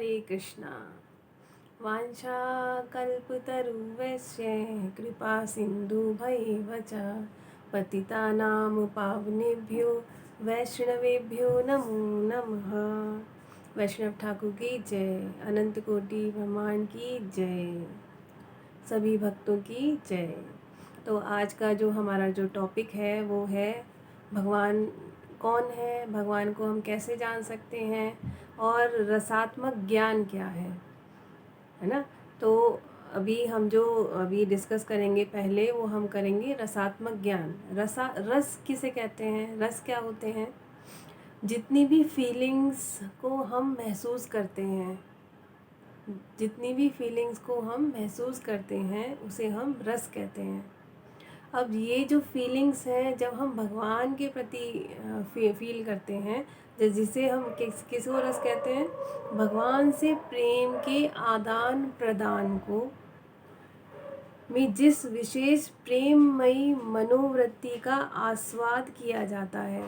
हरे कृष्णा। वाञ्छा कल्पतरुवैश्य कृपा सिन्धुभैव च पतितानां पावनेभ्यो वैष्णवेभ्यो नमो नमः। वैष्णव ठाकुर की जय, अनंत कोटि ब्रह्मांड की जय, सभी भक्तों की जय। तो आज का जो हमारा जो टॉपिक है वो है भगवान कौन है, भगवान को हम कैसे जान सकते हैं और रसात्मक ज्ञान क्या है ना। तो अभी डिस्कस करेंगे, पहले वो हम करेंगे रसात्मक ज्ञान। रस किसे कहते हैं, रस क्या होते हैं? जितनी भी फीलिंग्स को हम महसूस करते हैं, जितनी भी फीलिंग्स को हम महसूस करते हैं उसे हम रस कहते हैं। अब ये जो फीलिंग्स हैं, जब हम भगवान के प्रति फील करते हैं, जिसे हम किसको रस कहते हैं? भगवान से प्रेम के आदान प्रदान को में जिस विशेष प्रेममयी मनोवृत्ति का आस्वाद किया जाता है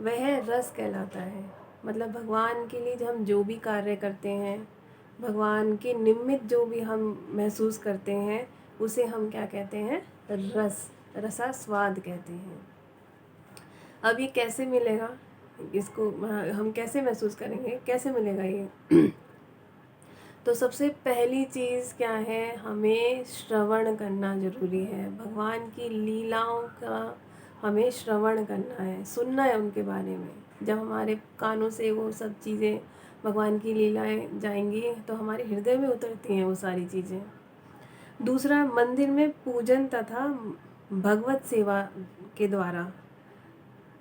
वह रस कहलाता है। मतलब भगवान के लिए हम जो भी कार्य करते हैं, भगवान के निमित्त जो भी हम महसूस करते हैं उसे हम क्या कहते हैं? रसास्वाद कहते हैं। अब ये कैसे मिलेगा, इसको हम कैसे महसूस करेंगे, कैसे मिलेगा ये? तो सबसे पहली चीज़ क्या है, हमें श्रवण करना ज़रूरी है। भगवान की लीलाओं का हमें श्रवण करना है, सुनना है उनके बारे में। जब हमारे कानों से वो सब चीज़ें, भगवान की लीलाएं जाएंगी तो हमारे हृदय में उतरती हैं वो सारी चीज़ें। दूसरा, मंदिर में पूजन तथा भगवत सेवा के द्वारा,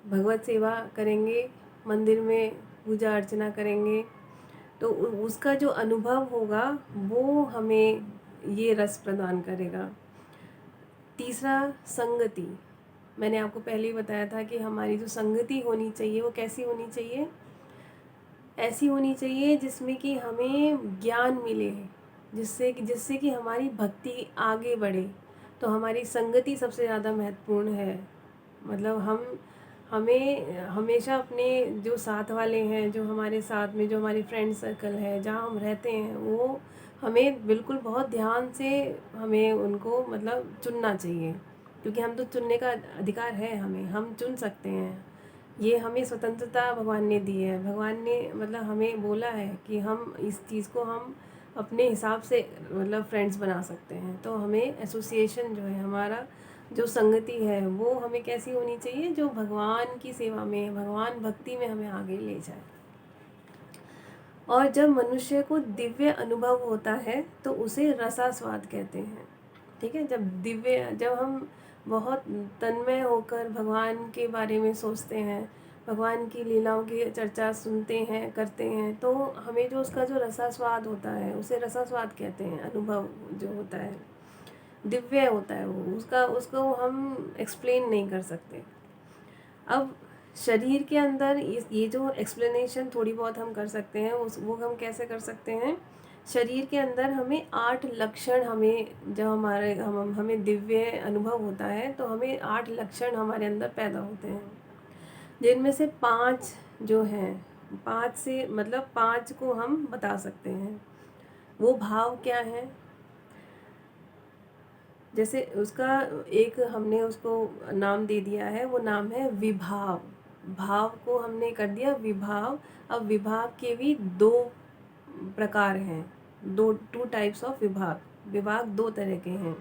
भगवत सेवा करेंगे, मंदिर में पूजा अर्चना करेंगे तो उसका जो अनुभव होगा वो हमें ये रस प्रदान करेगा। तीसरा, संगति। मैंने आपको पहले ही बताया था कि हमारी जो संगति होनी चाहिए वो कैसी होनी चाहिए? ऐसी होनी चाहिए जिसमें कि हमें ज्ञान मिले, जिससे कि हमारी भक्ति आगे बढ़े। तो हमारी संगति सबसे ज़्यादा महत्वपूर्ण है। मतलब हमें हमेशा अपने जो साथ वाले हैं, जो हमारे साथ में जो हमारे फ्रेंड सर्कल है, जहाँ हम रहते हैं, वो हमें बिल्कुल बहुत ध्यान से हमें उनको मतलब चुनना चाहिए, क्योंकि हम तो चुनने का अधिकार है हमें, हम चुन सकते हैं। ये हमें स्वतंत्रता भगवान ने दी है। भगवान ने मतलब हमें बोला है कि हम इस चीज़ को हम अपने हिसाब से मतलब फ्रेंड्स बना सकते हैं। तो हमें एसोसिएशन जो है, हमारा जो संगति है वो हमें कैसी होनी चाहिए? जो भगवान की सेवा में, भगवान भक्ति में हमें आगे ले जाए। और जब मनुष्य को दिव्य अनुभव होता है तो उसे रसास्वाद कहते हैं। ठीक है, जब हम बहुत तन्मय होकर भगवान के बारे में सोचते हैं, भगवान की लीलाओं की चर्चा सुनते हैं, करते हैं, तो हमें जो उसका जो रसास्वाद होता है उसे रसास्वाद कहते हैं। अनुभव जो होता है दिव्य होता है, वो उसको हम एक्सप्लेन नहीं कर सकते। अब शरीर के अंदर ये जो एक्सप्लेनेशन थोड़ी बहुत हम कर सकते हैं, वो हम कैसे कर सकते हैं? शरीर के अंदर हमें 8 लक्षण, हमें जब हमें दिव्य अनुभव होता है तो हमें 8 लक्षण हमारे अंदर पैदा होते हैं, जिनमें से 5 जो हैं, 5 से मतलब 5 को हम बता सकते हैं। वो भाव क्या है? जैसे उसका एक हमने उसको नाम दे दिया है, वो नाम है विभाव। भाव को हमने कर दिया विभाव। अब विभाव के भी 2 प्रकार हैं, टू टाइप्स ऑफ विभाग 2 तरह के हैं।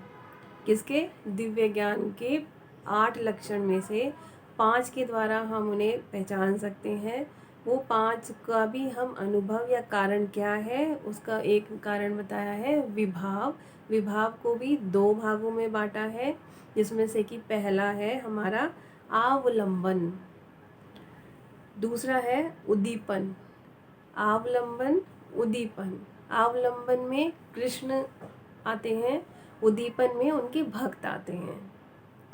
किसके? दिव्य ज्ञान के 8 लक्षण में से 5 के द्वारा हम उन्हें पहचान सकते हैं। वो 5 का भी हम अनुभव या कारण क्या है उसका एक कारण बताया है विभाव। विभाव को भी 2 भागों में बांटा है, जिसमें से कि पहला है हमारा आवलंबन, दूसरा है उद्दीपन। आवलंबन, उद्दीपन। आवलंबन में कृष्ण आते हैं, उद्दीपन में उनके भक्त आते हैं।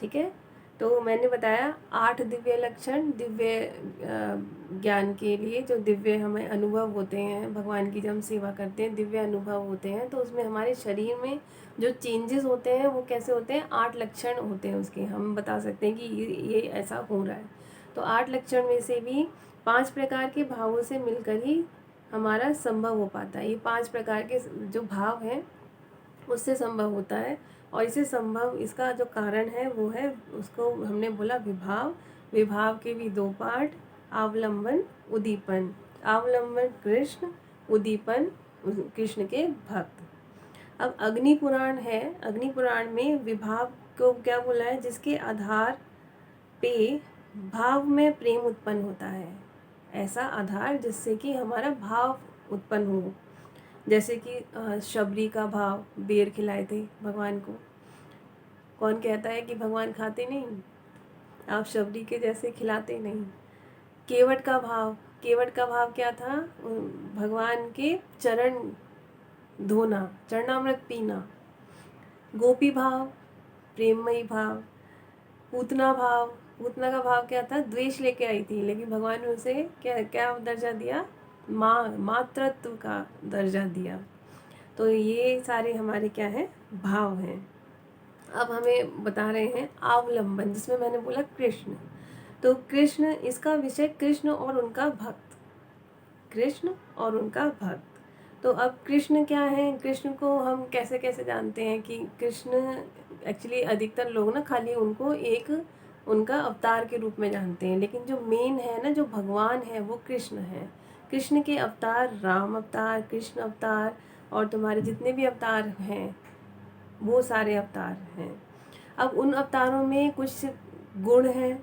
ठीक है, तो मैंने बताया 8 दिव्य लक्षण। दिव्य ज्ञान के लिए जो दिव्य हमें अनुभव होते हैं, भगवान की जब हम सेवा करते हैं दिव्य अनुभव होते हैं, तो उसमें हमारे शरीर में जो चेंजेस होते हैं वो कैसे होते हैं? 8 लक्षण होते हैं उसके, हम बता सकते हैं कि ये ऐसा हो रहा है। तो 8 लक्षण में से भी 5 प्रकार के भावों से मिलकर ही हमारा संभव हो पाता है। ये 5 प्रकार के जो भाव हैं उससे संभव होता है। और इसे संभव, इसका जो कारण है वो है, उसको हमने बोला विभाव। विभाव के भी 2 पार्ट, अवलंबन, उद्दीपन। अवलंबन कृष्ण, उद्दीपन कृष्ण के भक्त। अब अग्नि पुराण है, अग्नि पुराण में विभाव को क्या बोला है, जिसके आधार पे भाव में प्रेम उत्पन्न होता है। ऐसा आधार जिससे कि हमारा भाव उत्पन्न हो। जैसे कि शबरी का भाव, बेर खिलाए थे भगवान को। कौन कहता है कि भगवान खाते नहीं? आप शबरी के जैसे खिलाते नहीं। केवट का भाव, केवट का भाव क्या था? भगवान के चरण धोना, चरणामृत पीना। गोपी भाव, प्रेममयी भाव। पूतना भाव, पूतना का भाव क्या था? द्वेष लेके आई थी, लेकिन भगवान ने उसे क्या क्या दर्जा दिया? मातृत्व का दर्जा दिया। तो ये सारे हमारे क्या हैं? भाव हैं। अब हमें बता रहे हैं अवलंबन, जिसमें मैंने बोला कृष्ण। तो कृष्ण, इसका विषय कृष्ण और उनका भक्त, कृष्ण और उनका भक्त। तो अब कृष्ण क्या है? कृष्ण को हम कैसे कैसे जानते हैं कि कृष्ण, एक्चुअली अधिकतर लोग ना खाली उनको एक उनका अवतार के रूप में जानते हैं, लेकिन जो मेन है ना, जो भगवान है वो कृष्ण है। कृष्ण के अवतार, राम अवतार, कृष्ण अवतार, और तुम्हारे जितने भी अवतार हैं वो सारे अवतार हैं। अब उन अवतारों में कुछ गुण हैं,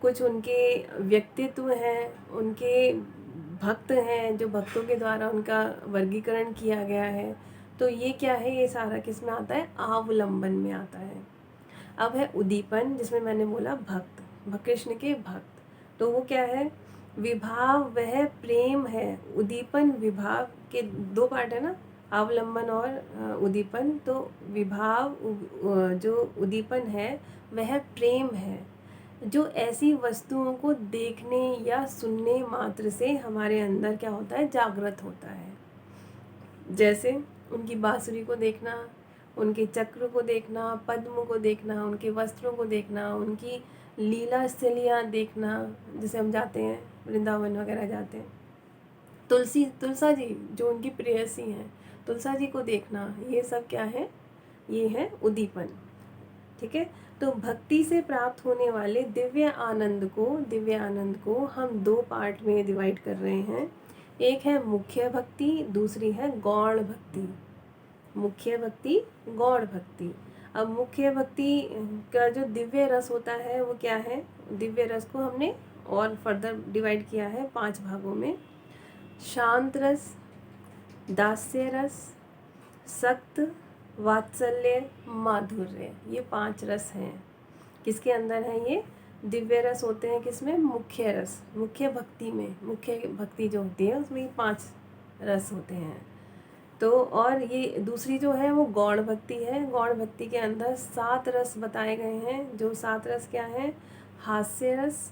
कुछ उनके व्यक्तित्व हैं, उनके भक्त हैं, जो भक्तों के द्वारा उनका वर्गीकरण किया गया है। तो ये क्या है? ये सारा किस में आता है? अवलंबन में आता है। अब है उद्दीपन, जिसमें मैंने बोला भक्त, कृष्ण के भक्त। तो वो क्या है? विभाव वह प्रेम है। उद्दीपन, विभाव के 2 पार्ट है ना, अवलंबन और उद्दीपन। तो विभाव, जो उद्दीपन है वह प्रेम है, जो ऐसी वस्तुओं को देखने या सुनने मात्र से हमारे अंदर क्या होता है? जागृत होता है। जैसे उनकी बांसुरी को देखना, उनके चक्र को देखना, पद्म को देखना, उनके वस्त्रों को देखना, उनकी लीला स्थलियाँ देखना, जैसे हम जाते हैं वृंदावन वगैरह जाते हैं। तुलसा जी जो उनकी प्रेयसी हैं, तुलसा जी को देखना, ये सब क्या है? ये है उद्दीपन। ठीक है। तो भक्ति से प्राप्त होने वाले दिव्य आनंद को हम 2 पार्ट में डिवाइड कर रहे हैं। एक है मुख्य भक्ति, दूसरी है गौण भक्ति। मुख्य भक्ति, गौण भक्ति। अब मुख्य भक्ति का जो दिव्य रस होता है वो क्या है? दिव्य रस को हमने और फर्दर डिवाइड किया है 5 भागों में। शांत रस, दास्य रस, सक्त, वात्सल्य, माधुर्य, ये 5 रस हैं। किसके अंदर है ये? दिव्य रस होते हैं किसमें? मुख्य रस, मुख्य भक्ति में। मुख्य भक्ति जो होती है उसमें 5 रस होते हैं। तो और ये दूसरी जो है वो गौण भक्ति है। गौण भक्ति के अंदर 7 रस बताए गए हैं। जो 7 रस क्या हैं? हास्य रस,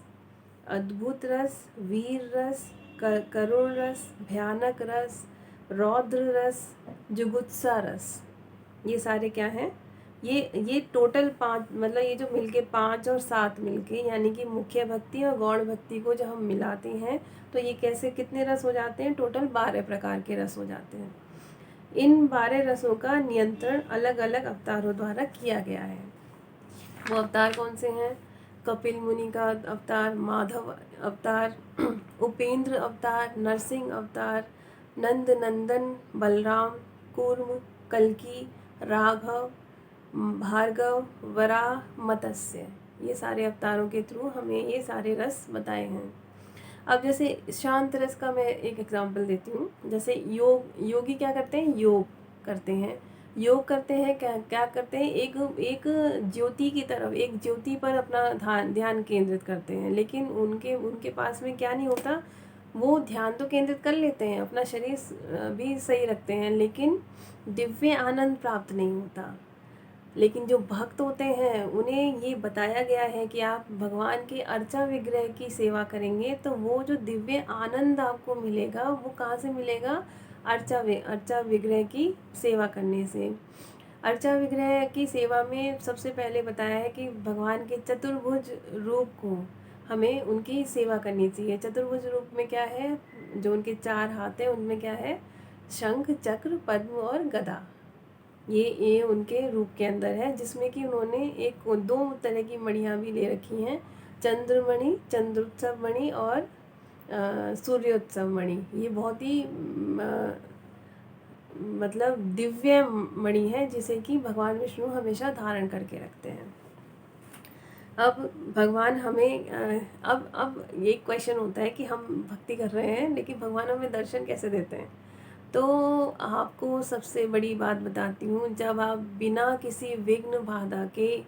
अद्भुत रस, वीर रस, करुण रस, भयानक रस, रौद्र रस, जुगुत्सा रस। ये सारे क्या हैं? ये टोटल 5, मतलब ये जो मिलके 5 और 7 मिलके, यानी कि मुख्य भक्ति और गौण भक्ति को जब हम मिलाते हैं तो ये कैसे, कितने रस हो जाते हैं? टोटल 12 प्रकार के रस हो जाते हैं। इन 12 रसों का नियंत्रण अलग अलग अवतारों द्वारा किया गया है। वो अवतार कौन से हैं? कपिल मुनि का अवतार, माधव अवतार, उपेंद्र अवतार, नरसिंह अवतार, नंद नंदन, बलराम, कूर्म, कल्की, राघव, भार्गव, वराह, मत्स्य। ये सारे अवतारों के थ्रू हमें ये सारे रस बताए हैं। अब जैसे शांत रस का मैं एक एग्जांपल देती हूँ। जैसे योगी क्या करते हैं? योग करते हैं। योग करते हैं, क्या करते हैं? एक ज्योति की तरफ, एक ज्योति पर अपना ध्यान केंद्रित करते हैं, लेकिन उनके पास में क्या नहीं होता? वो ध्यान तो केंद्रित कर लेते हैं, अपना शरीर भी सही रखते हैं, लेकिन दिव्य आनंद प्राप्त नहीं होता। लेकिन जो भक्त होते हैं उन्हें ये बताया गया है कि आप भगवान के अर्चा विग्रह की सेवा करेंगे तो वो जो दिव्य आनंद आपको मिलेगा वो कहाँ से मिलेगा? अर्चा विग्रह की सेवा करने से। अर्चा विग्रह की सेवा में सबसे पहले बताया है कि भगवान के चतुर्भुज रूप को हमें उनकी सेवा करनी चाहिए। चतुर्भुज रूप में क्या है, जो उनके 4 हाथ हैं उनमें क्या है, शंख, चक्र, पद्म और गदा। ये उनके रूप के अंदर है, जिसमें कि उन्होंने एक 2 तरह की मणियाँ भी ले रखी हैं, चंद्रमणि, चंद्रोत्सव मणि और सूर्योत्सव मणि। ये बहुत ही मतलब दिव्य मणि है, जिसे कि भगवान विष्णु हमेशा धारण करके रखते हैं। अब भगवान हमें अब ये क्वेश्चन होता है कि हम भक्ति कर रहे हैं लेकिन भगवान हमें दर्शन कैसे देते हैं। तो आपको सबसे बड़ी बात बताती हूँ, जब आप बिना किसी विघ्न बाधा के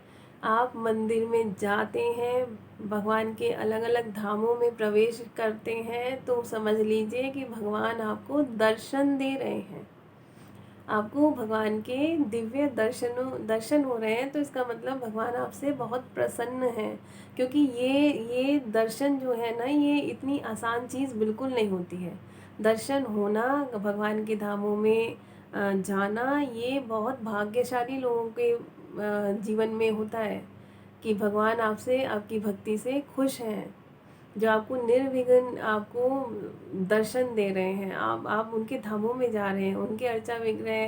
आप मंदिर में जाते हैं, भगवान के अलग अलग धामों में प्रवेश करते हैं, तो समझ लीजिए कि भगवान आपको दर्शन दे रहे हैं। आपको भगवान के दिव्य दर्शन हो रहे हैं, तो इसका मतलब भगवान आपसे बहुत प्रसन्न है। क्योंकि ये दर्शन जो है ना, ये इतनी आसान चीज़ बिल्कुल नहीं होती है। दर्शन होना, भगवान के धामों में जाना, ये बहुत भाग्यशाली लोगों के जीवन में होता है कि भगवान आपसे, आपकी भक्ति से खुश हैं, जो आपको निर्विघ्न आपको दर्शन दे रहे हैं। आप उनके धामों में जा रहे हैं, उनके अर्चा विग्रह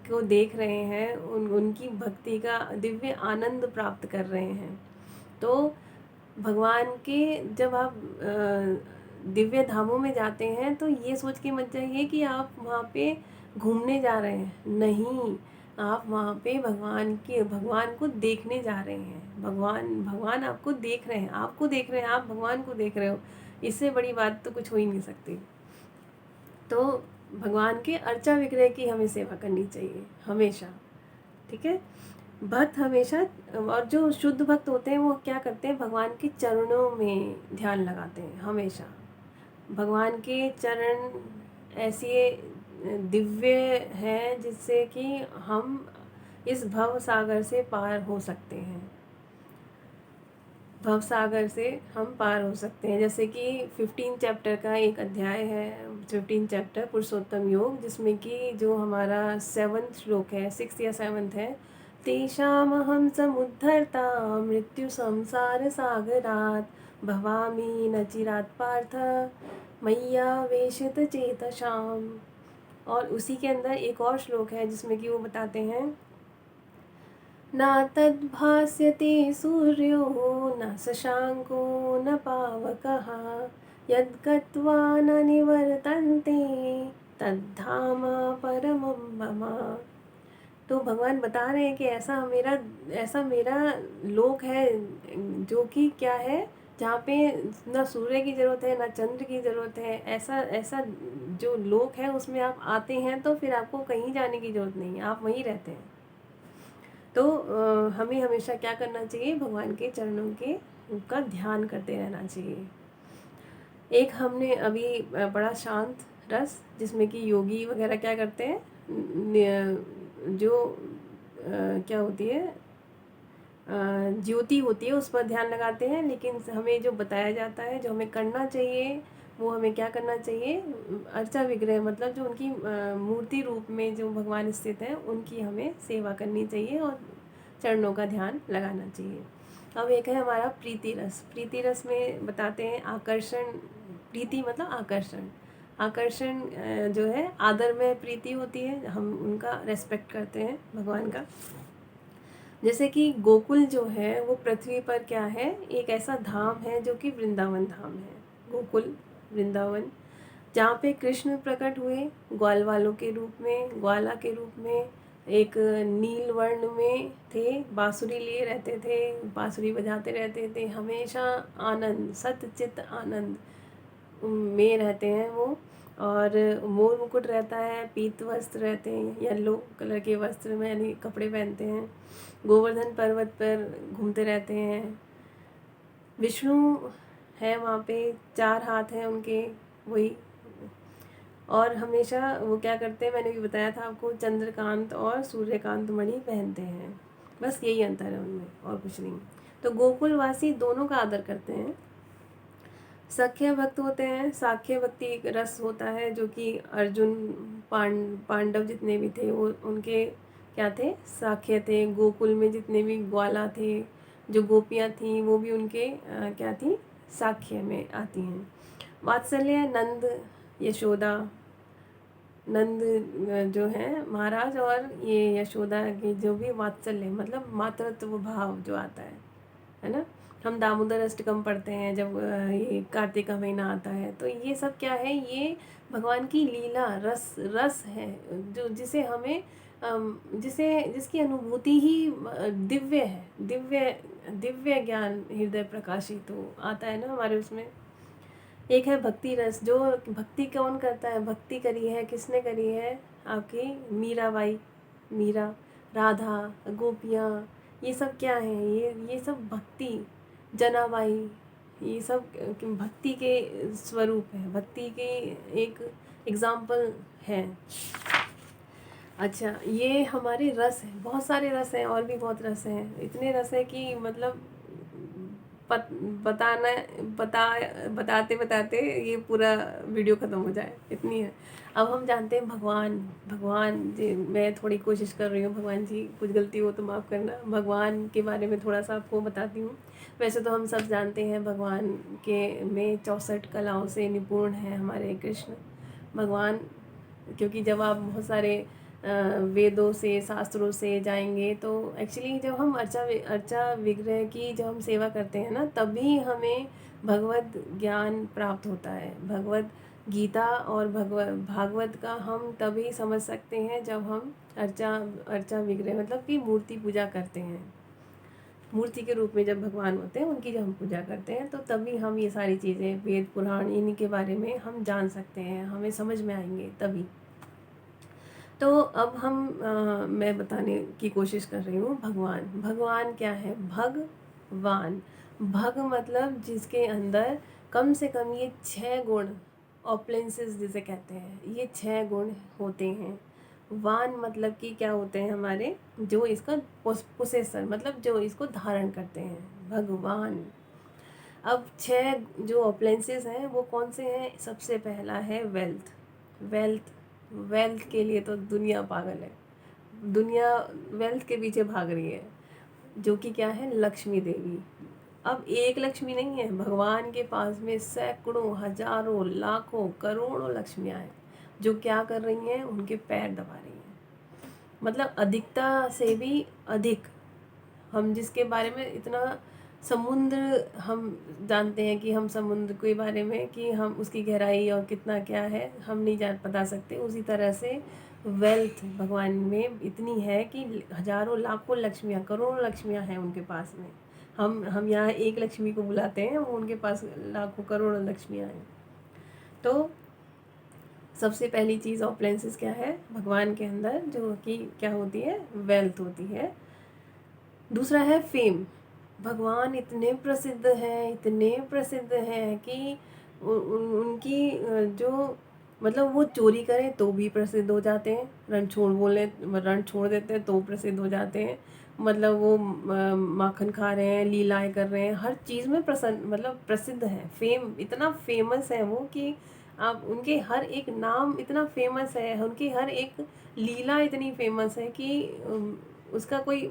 को देख रहे हैं, उनकी भक्ति का दिव्य आनंद प्राप्त कर रहे हैं। तो भगवान के जब आप दिव्य धामों में जाते हैं, तो ये सोच के मत जाइए कि आप वहाँ पे घूमने जा रहे हैं। नहीं, आप वहाँ पे भगवान को देखने जा रहे हैं। भगवान आपको देख रहे हैं, आपको देख रहे हैं, आप भगवान को देख रहे हो। इससे बड़ी बात तो कुछ हो ही नहीं सकती। तो भगवान के अर्चा विग्रह की हमें सेवा करनी चाहिए हमेशा, ठीक है। भक्त हमेशा, और जो शुद्ध भक्त होते हैं वो क्या करते हैं, भगवान के चरणों में ध्यान लगाते हैं हमेशा। भगवान के चरण ऐसे दिव्य हैं जिससे कि हम इस भव सागर से पार हो सकते हैं। भव सागर से हम पार हो सकते हैं। जैसे कि 15 चैप्टर का एक अध्याय है, 15 चैप्टर पुरुषोत्तम योग, जिसमें कि जो हमारा 7th श्लोक है, 6th या 7th है, तेषामहं समुद्धर्ता मृत्यु संसार सागरात् भवामि न चिरात् पार्थ मय्यावेशित चेतसाम्। और उसी के अंदर एक और श्लोक है जिसमें कि वो बताते हैं, न तद्भास्यते सूर्यो न शशांको न पावकः यद्गत्वा न निवर्तन्ते तद्धाम परमं मम। तो भगवान बता रहे हैं कि ऐसा मेरा लोक है, जो कि क्या है, जहाँ पे ना सूर्य की ज़रूरत है ना चंद्र की ज़रूरत है। ऐसा ऐसा जो लोक है उसमें आप आते हैं तो फिर आपको कहीं जाने की ज़रूरत नहीं है, आप वहीं रहते हैं। तो हमें हमेशा क्या करना चाहिए, भगवान के चरणों के का ध्यान करते रहना चाहिए। एक हमने अभी बड़ा शांत रस, जिसमें कि योगी वगैरह क्या करते हैं, जो क्या होती है, ज्योति होती है, उस पर ध्यान लगाते हैं। लेकिन हमें जो बताया जाता है, जो हमें करना चाहिए, वो हमें क्या करना चाहिए, अर्चा विग्रह, मतलब जो उनकी मूर्ति रूप में जो भगवान स्थित हैं, उनकी हमें सेवा करनी चाहिए और चरणों का ध्यान लगाना चाहिए। अब एक है हमारा प्रीति रस। प्रीति रस में बताते हैं आकर्षण, प्रीति मतलब आकर्षण। आकर्षण जो है आदर में प्रीति होती है, हम उनका रेस्पेक्ट करते हैं भगवान का। जैसे कि गोकुल जो है वो पृथ्वी पर क्या है, एक ऐसा धाम है जो कि वृंदावन धाम है। गोकुल वृंदावन, जहाँ पे कृष्ण प्रकट हुए ग्वाल वालों के रूप में, ग्वाला के रूप में, एक नील वर्ण में थे, बांसुरी लिए रहते थे, बांसुरी बजाते रहते थे, हमेशा आनंद, सतचित आनंद में रहते हैं वो। और मोर मुकुट रहता है, पीत वस्त्र रहते हैं, येलो कलर के वस्त्र में यानी कपड़े पहनते हैं, गोवर्धन पर्वत पर घूमते रहते हैं। विष्णु है वहाँ पे, 4 हाथ हैं उनके, वही। और हमेशा वो क्या करते हैं, मैंने भी बताया था आपको, चंद्रकांत और सूर्यकांत मणि पहनते हैं। बस यही अंतर है उनमें, और कुछ नहीं। तो गोकुलवासी दोनों का आदर करते हैं। सख्य भक्त होते हैं, साख्य भक्ति एक रस होता है, जो कि अर्जुन, पांडव जितने भी थे वो उनके क्या थे, साख्य थे। गोकुल में जितने भी ग्वाला थे, जो गोपियाँ थीं, वो भी उनके क्या थी, साक्ष्य में आती हैं। वात्सल्य नंद यशोदा, नंद जो हैं महाराज और ये यशोदा के जो भी वात्सल्य मतलब मातृत्व भाव जो आता है ना। हम दामोदर अष्टकम पढ़ते हैं जब ये कार्तिक का महीना आता है, तो ये सब क्या है, ये भगवान की लीला रस रस है जो जिसे हमें जिसकी अनुभूति ही दिव्य है, दिव्य दिव्य ज्ञान हृदय प्रकाशित हो आता है ना हमारे उसमें। एक है भक्ति रस, जो भक्ति कौन करता है, भक्ति करी है किसने करी है, आपकी मीराबाई, मीरा, राधा, गोपियाँ, ये सब क्या है, ये सब भक्ति, जनाबाई, ये सब भक्ति के स्वरूप है, भक्ति के एक एग्जाम्पल है। अच्छा, ये हमारे रस हैं, बहुत सारे रस हैं और भी बहुत रस हैं, इतने रस हैं कि मतलब बताना बताते बताते ये पूरा वीडियो ख़त्म हो जाए, इतनी है। अब हम जानते हैं भगवान जी, मैं थोड़ी कोशिश कर रही हूँ, भगवान जी कुछ गलती हो तो माफ़ करना। भगवान के बारे में थोड़ा सा आपको बताती हूँ। वैसे तो हम सब जानते हैं भगवान के में 64 कलाओं से निपुण है हमारे कृष्ण भगवान, क्योंकि जब आप बहुत सारे वेदों से शास्त्रों से जाएंगे तो एक्चुअली जब हम अर्चा विग्रह की जब हम सेवा करते हैं ना, तभी हमें भगवत ज्ञान प्राप्त होता है। भगवत गीता और भागवत का हम तभी समझ सकते हैं जब हम अर्चा विग्रह मतलब कि मूर्ति पूजा करते हैं। मूर्ति के रूप में जब भगवान होते हैं उनकी जब हम पूजा करते हैं तो तभी हम ये सारी चीज़ें वेद पुराण इन्हीं के बारे में हम जान सकते हैं, हमें समझ में आएंगे तभी। तो अब मैं बताने की कोशिश कर रही हूँ भगवान क्या है। भगवान, भग मतलब जिसके अंदर कम से कम ये 6 गुण, ऑपलेंसेस जिसे कहते हैं, ये 6 गुण होते हैं। वान मतलब कि क्या होते हैं हमारे, जो इसका पोसेसर मतलब जो इसको धारण करते हैं, भगवान। अब 6 जो ऑपलेंसेस हैं वो कौन से हैं, सबसे पहला है वेल्थ। वेल्थ वेल्थ के लिए तो दुनिया पागल है, दुनिया वेल्थ के पीछे भाग रही है, जो कि क्या है, लक्ष्मी देवी। अब एक लक्ष्मी नहीं है, भगवान के पास में सैकड़ों हजारों लाखों करोड़ों लक्ष्मियाँ हैं जो क्या कर रही हैं, उनके पैर दबा रही हैं। मतलब अधिकता से भी अधिक, हम जिसके बारे में इतना समुद्र हम जानते हैं कि हम समुद्र के बारे में कि हम उसकी गहराई और कितना क्या है हम नहीं जान बता सकते, उसी तरह से वेल्थ भगवान में इतनी है कि हजारों लाखों लक्ष्मियाँ करोड़ों लक्ष्मियाँ हैं उनके पास में। हम यहाँ एक लक्ष्मी को बुलाते हैं, वो उनके पास लाखों करोड़ों लक्ष्मियाँ हैं। तो सबसे पहली चीज़ ऑपलेंसेस क्या है भगवान के अंदर, जो कि क्या होती है, वेल्थ होती है। दूसरा है फेम। भगवान इतने प्रसिद्ध हैं, इतने प्रसिद्ध हैं कि उनकी जो मतलब वो चोरी करें तो भी प्रसिद्ध हो जाते हैं, रण छोड़ देते हैं तो प्रसिद्ध हो जाते हैं। मतलब वो माखन खा रहे हैं, लीलाएं कर रहे हैं, हर चीज़ में प्रसिद्ध है। फेम इतना फेमस है वो कि आप उनके हर एक नाम इतना फेमस है, उनकी हर एक लीला इतनी फेमस है कि उसका कोई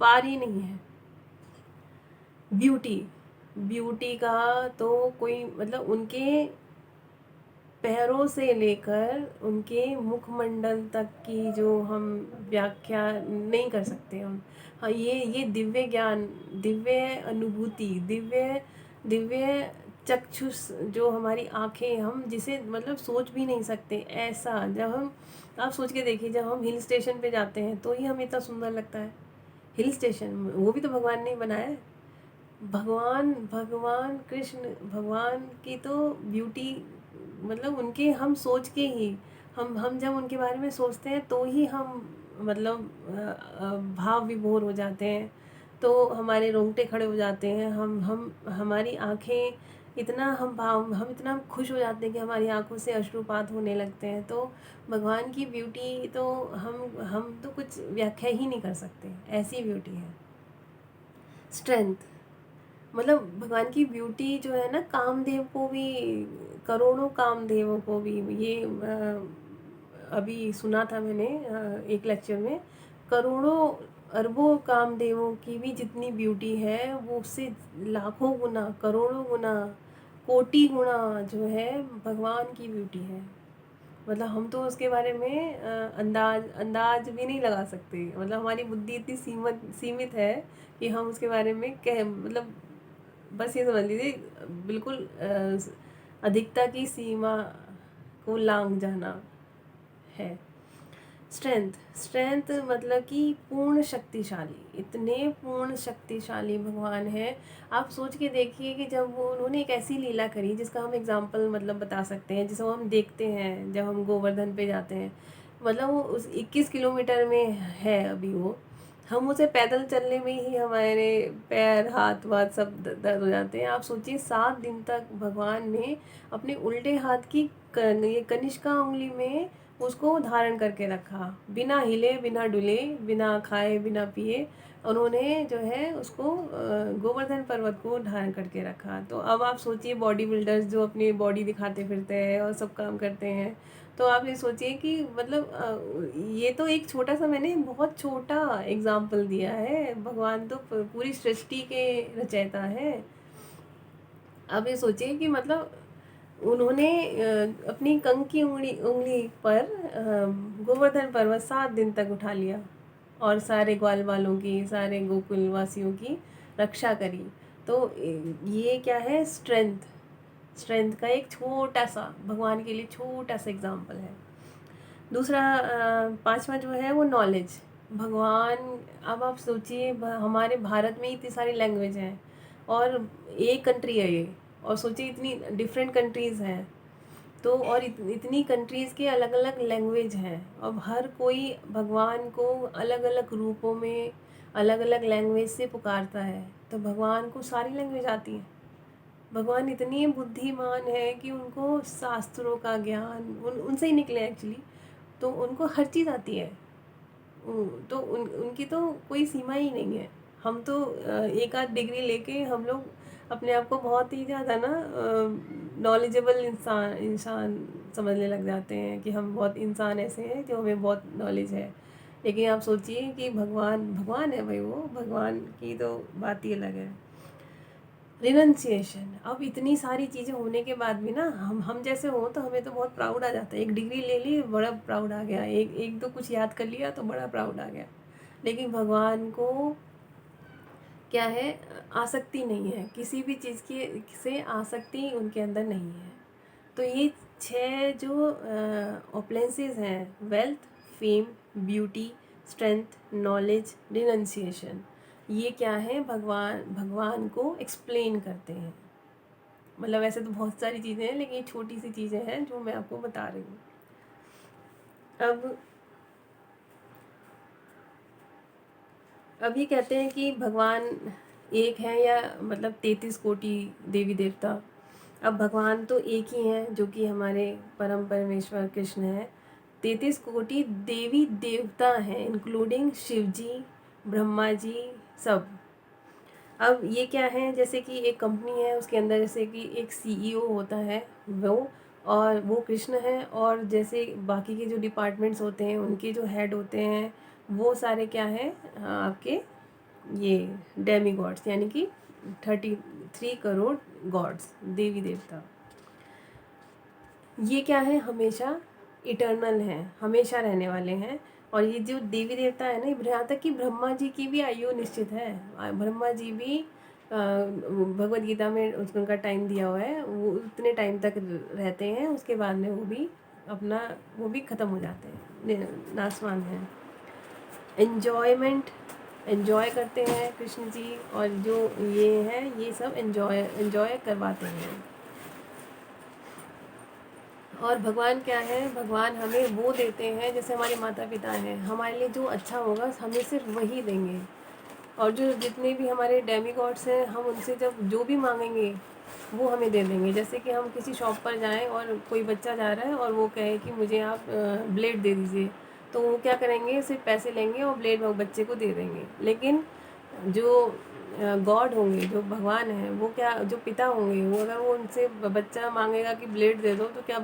पार ही नहीं है। ब्यूटी का तो कोई मतलब उनके पैरों से लेकर उनके मुखमंडल तक की जो हम व्याख्या नहीं कर सकते हम। हाँ, ये दिव्य ज्ञान, दिव्य अनुभूति, दिव्य दिव्य चक्षुष, जो हमारी आँखें हम जिसे मतलब सोच भी नहीं सकते ऐसा। जब हम आप सोच के देखिए, जब हम हिल स्टेशन पे जाते हैं तो ही हमें इतना सुंदर लगता है। हिल स्टेशन वो भी तो भगवान ने बनाया है। भगवान कृष्ण भगवान की तो ब्यूटी मतलब उनके हम सोच के ही हम जब उनके बारे में सोचते हैं तो ही हम भाव विभोर हो जाते हैं, तो हमारे रोंगटे खड़े हो जाते हैं। हम हमारी आँखें इतना हम इतना खुश हो जाते हैं कि हमारी आँखों से अश्रुपात होने लगते हैं। तो भगवान की ब्यूटी तो हम तो कुछ व्याख्या ही नहीं कर सकते, ऐसी ब्यूटी है। स्ट्रेंथ मतलब भगवान की ब्यूटी जो है ना, कामदेव को भी, करोड़ों कामदेवों को भी ये अभी सुना था मैंने एक लेक्चर में, करोड़ों अरबों कामदेवों की भी जितनी ब्यूटी है वो उससे लाखों गुना, करोड़ों गुना, कोटि गुना जो है भगवान की ब्यूटी है। मतलब हम तो उसके बारे में अंदाज अंदाज भी नहीं लगा सकते। मतलब हमारी बुद्धि इतनी सीमित है कि हम उसके बारे में कह मतलब बस ये समझ लीजिए बिल्कुल अधिकता की सीमा को लांघ जाना है। स्ट्रेंथ, स्ट्रेंथ मतलब कि पूर्ण शक्तिशाली, इतने पूर्ण शक्तिशाली भगवान है। आप सोच के देखिए कि जब वो उन्होंने एक ऐसी लीला करी जिसका हम एग्जाम्पल मतलब बता सकते हैं, जिसे हम देखते हैं जब हम गोवर्धन पे जाते हैं। मतलब वो उस 21 किलोमीटर में है अभी वो, हम उसे पैदल चलने में ही हमारे पैर हाथ वाथ सब दर्द हो जाते हैं। आप सोचिए 7 दिन तक भगवान ने अपने उल्टे हाथ की ये कनिष्का उंगली में उसको धारण करके रखा, बिना हिले बिना डुले बिना खाए बिना पिए उन्होंने जो है उसको गोवर्धन पर्वत को धारण करके रखा। तो अब आप सोचिए बॉडी बिल्डर्स जो अपनी बॉडी दिखाते फिरते हैं और सब काम करते हैं, तो आप ये सोचिए कि मतलब ये तो एक छोटा सा मैंने बहुत छोटा एग्जाम्पल दिया है। भगवान तो पूरी सृष्टि के रचयिता है। अब ये सोचिए कि मतलब उन्होंने अपनी कंक की उंगली उंगली पर गोवर्धन पर्वत 7 दिन तक उठा लिया और सारे ग्वाल वालों की, सारे गोकुल वासियों की रक्षा करी। तो ये क्या है, स्ट्रेंथ, स्ट्रेंथ का एक छोटा सा भगवान के लिए छोटा सा एग्जाम्पल है। दूसरा पांचवा जो है वो नॉलेज। भगवान, अब आप सोचिए हमारे भारत में इतनी सारी लैंग्वेज हैं और एक कंट्री है ये, और सोचिए इतनी डिफरेंट कंट्रीज़ हैं, तो और इतनी कंट्रीज़ के अलग अलग लैंग्वेज हैं। अब हर कोई भगवान को अलग अलग रूपों में अलग अलग लैंग्वेज से पुकारता है। तो भगवान को सारी लैंग्वेज आती हैं। भगवान इतनी बुद्धिमान है कि उनको शास्त्रों का ज्ञान उनसे ही निकले एक्चुअली, तो उनको हर चीज़ आती है। तो उनकी तो कोई सीमा ही नहीं है। हम तो एक आध डिग्री लेके हम लोग अपने आप को बहुत ही ज़्यादा ना नॉलेजेबल इंसान इंसान समझने लग जाते हैं कि हम बहुत इंसान ऐसे हैं जो हमें बहुत नॉलेज है। लेकिन आप सोचिए कि भगवान भगवान है भाई, वो भगवान की तो बात ही अलग है। रिनंसिएशन, अब इतनी सारी चीज़ें होने के बाद भी ना हम जैसे हों तो हमें तो बहुत प्राउड आ जाता है। एक डिग्री ले ली बड़ा प्राउड आ गया, एक एक दो कुछ याद कर लिया तो बड़ा प्राउड आ गया। लेकिन भगवान को क्या है, आसक्ति नहीं है, किसी भी चीज़ की से आसक्ति उनके अंदर नहीं है। तो ये 6 जो ओपुलेंसेस हैं, wealth, fame, beauty, strength, knowledge, renunciation, ये क्या है, भगवान भगवान को एक्सप्लेन करते हैं। मतलब ऐसे तो बहुत सारी चीज़ें हैं लेकिन ये छोटी सी चीज़ें हैं जो मैं आपको बता रही हूँ। अब ये कहते हैं कि भगवान एक है या मतलब 33 कोटि देवी देवता। अब भगवान तो एक ही हैं जो कि हमारे परम परमेश्वर कृष्ण हैं। 33 कोटि देवी देवता हैं इंक्लूडिंग शिव जी, ब्रह्मा जी, सब। अब ये क्या है, जैसे कि एक कंपनी है उसके अंदर जैसे कि एक सीईओ होता है वो, और वो कृष्ण है, और जैसे बाकी के जो डिपार्टमेंट्स होते हैं उनके जो हेड होते हैं वो सारे क्या हैं, आपके ये डेमी गॉड्स, यानी कि 33 करोड़ गॉड्स, देवी देवता। ये क्या है, हमेशा इटर्नल हैं, हमेशा रहने वाले हैं। और ये जो देवी देवता है ना, यहाँ तक कि ब्रह्मा जी की भी आयु निश्चित है। ब्रह्मा जी भी भगवत गीता में उनका टाइम दिया हुआ है, वो उतने टाइम तक रहते हैं, उसके बाद में वो भी ख़त्म हो जाते हैं, नासवान हैं। एन्जॉयमेंट, एन्जॉय करते हैं कृष्ण जी, और जो ये है ये सब एन्जॉय करवाते हैं। और भगवान क्या है, भगवान हमें वो देते हैं जैसे हमारे माता पिता हैं, हमारे लिए जो अच्छा होगा हमें सिर्फ वही देंगे। और जो जितने भी हमारे डेमी गॉड्स हैं, हम उनसे जब जो भी मांगेंगे वो हमें दे देंगे। जैसे कि हम किसी शॉप पर जाएं और कोई बच्चा जा रहा है और वो कहे कि मुझे आप ब्लेड दे दीजिए, तो वो क्या करेंगे, सिर्फ पैसे लेंगे और ब्लेड वो बच्चे को दे देंगे। लेकिन जो गॉड होंगे, जो भगवान हैं, वो क्या, जो पिता होंगे, वो अगर वो उनसे बच्चा मांगेगा कि ब्लेड दे दो, तो क्या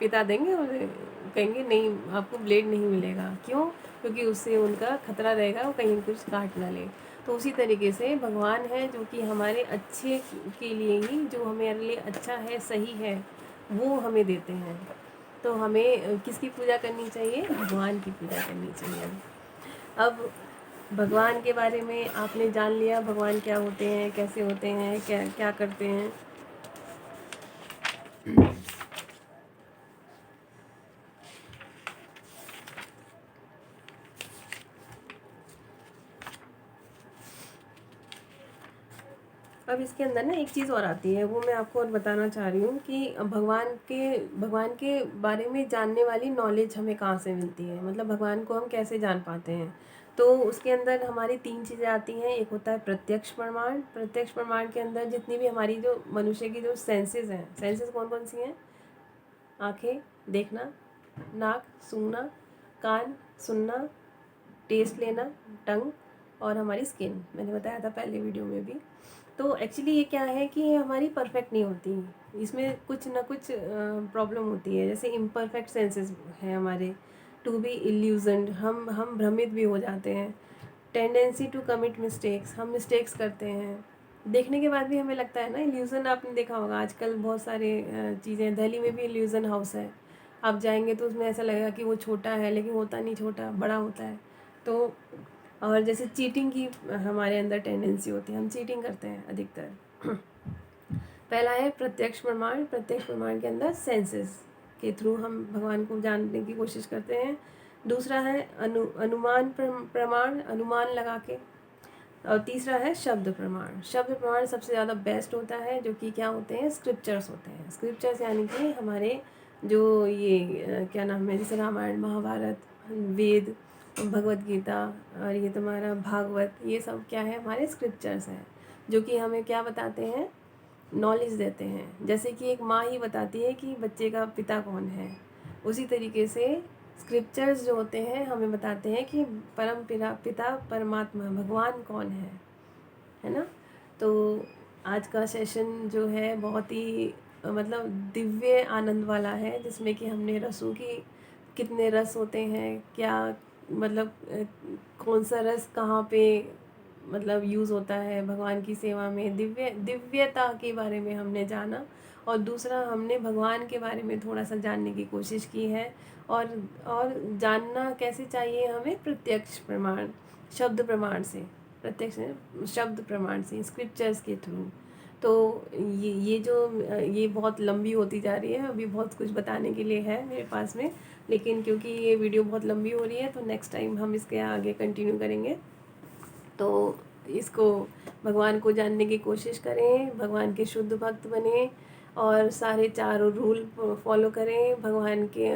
पिता देंगे उसे? कहेंगे नहीं आपको ब्लेड नहीं मिलेगा, क्यों? क्योंकि उससे उनका खतरा रहेगा वो कहीं कुछ काट ना ले। तो उसी तरीके से भगवान है जो कि हमारे अच्छे के लिए ही, जो हमारे लिए अच्छा है, सही है, वो हमें देते हैं। तो हमें किसकी पूजा करनी चाहिए? भगवान की पूजा करनी चाहिए। अब भगवान के बारे में आपने जान लिया, भगवान क्या होते हैं, कैसे होते हैं, क्या क्या करते हैं। अब इसके अंदर ना एक चीज़ और आती है, वो मैं आपको और बताना चाह रही हूँ कि भगवान के बारे में जानने वाली नॉलेज हमें कहाँ से मिलती है, मतलब भगवान को हम कैसे जान पाते हैं। तो उसके अंदर हमारी 3 चीज़ें आती हैं। एक होता है प्रत्यक्ष प्रमाण। प्रत्यक्ष प्रमाण के अंदर जितनी भी हमारी जो मनुष्य की जो सेंसेस हैं, सेंसेस कौन कौन सी हैं? आँखें देखना, नाक सूंघना, कान सुनना, टेस्ट लेना, टंग, और हमारी स्किन, मैंने बताया था पहले वीडियो में भी। तो एक्चुअली ये क्या है कि ये हमारी परफेक्ट नहीं होती, इसमें कुछ ना कुछ प्रॉब्लम होती है। जैसे इम्परफेक्ट सेंसेस हैं हमारे, टू बी इल्यूजन्ड, हम भ्रमित भी हो जाते हैं। टेंडेंसी टू कमिट मिस्टेक्स, हम मिस्टेक्स करते हैं। देखने के बाद भी हमें लगता है ना, इल्यूज़न आपने देखा होगा आजकल बहुत सारे चीज़ें, दिल्ली में भी इल्यूज़न हाउस है, आप जाएंगे तो उसमें ऐसा लगेगा कि वो छोटा है, लेकिन होता नहीं छोटा, बड़ा होता है। तो और जैसे चीटिंग की हमारे अंदर टेंडेंसी होती है, हम चीटिंग करते हैं अधिकतर। पहला है प्रत्यक्ष प्रमाण। प्रत्यक्ष प्रमाण के अंदर सेंसेस के थ्रू हम भगवान को जानने की कोशिश करते हैं। दूसरा है अनुमान प्रमाण, अनुमान लगा के। और तीसरा है शब्द प्रमाण। शब्द प्रमाण सबसे ज़्यादा बेस्ट होता है, जो कि क्या होते हैं? स्क्रिप्चर्स होते हैं। स्क्रिप्चर्स यानी कि हमारे जो ये क्या नाम है, जैसे रामायण, महाभारत, वेद, भगवत गीता, और ये तुम्हारा भागवत, ये सब क्या है? हमारे स्क्रिप्चर्स हैं, जो कि हमें क्या बताते हैं? नॉलेज देते हैं। जैसे कि एक माँ ही बताती है कि बच्चे का पिता कौन है, उसी तरीके से स्क्रिप्चर्स जो होते हैं हमें बताते हैं कि परम पिता परमात्मा भगवान कौन है ना। तो आज का सेशन जो है बहुत ही मतलब दिव्य आनंद वाला है, जिसमें कि हमने रसों की, कितने रस होते हैं, क्या मतलब कौन सा रस कहाँ पे मतलब यूज़ होता है भगवान की सेवा में, दिव्यता के बारे में हमने जाना। और दूसरा, हमने भगवान के बारे में थोड़ा सा जानने की कोशिश की है। और जानना कैसे चाहिए हमें? प्रत्यक्ष प्रमाण, शब्द प्रमाण से, प्रत्यक्ष शब्द प्रमाण से, स्क्रिप्चर्स के थ्रू। तो ये जो ये बहुत लंबी होती जा रही है, अभी बहुत कुछ बताने के लिए है मेरे पास में, लेकिन क्योंकि ये वीडियो बहुत लंबी हो रही है तो नेक्स्ट टाइम हम इसके आगे कंटिन्यू करेंगे। तो इसको, भगवान को जानने की कोशिश करें, भगवान के शुद्ध भक्त बने, और सारे चारों रूल फॉलो करें, भगवान के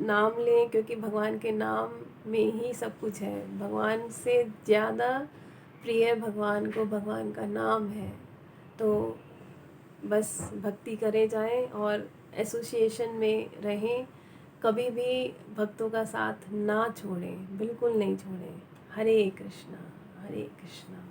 नाम लें, क्योंकि भगवान के नाम में ही सब कुछ है। भगवान से ज़्यादा प्रिय भगवान को भगवान का नाम है। तो बस भक्ति करे जाएं और एसोसिएशन में रहें, कभी भी भक्तों का साथ ना छोड़ें, बिल्कुल नहीं छोड़ें। हरे कृष्णा, हरे कृष्णा।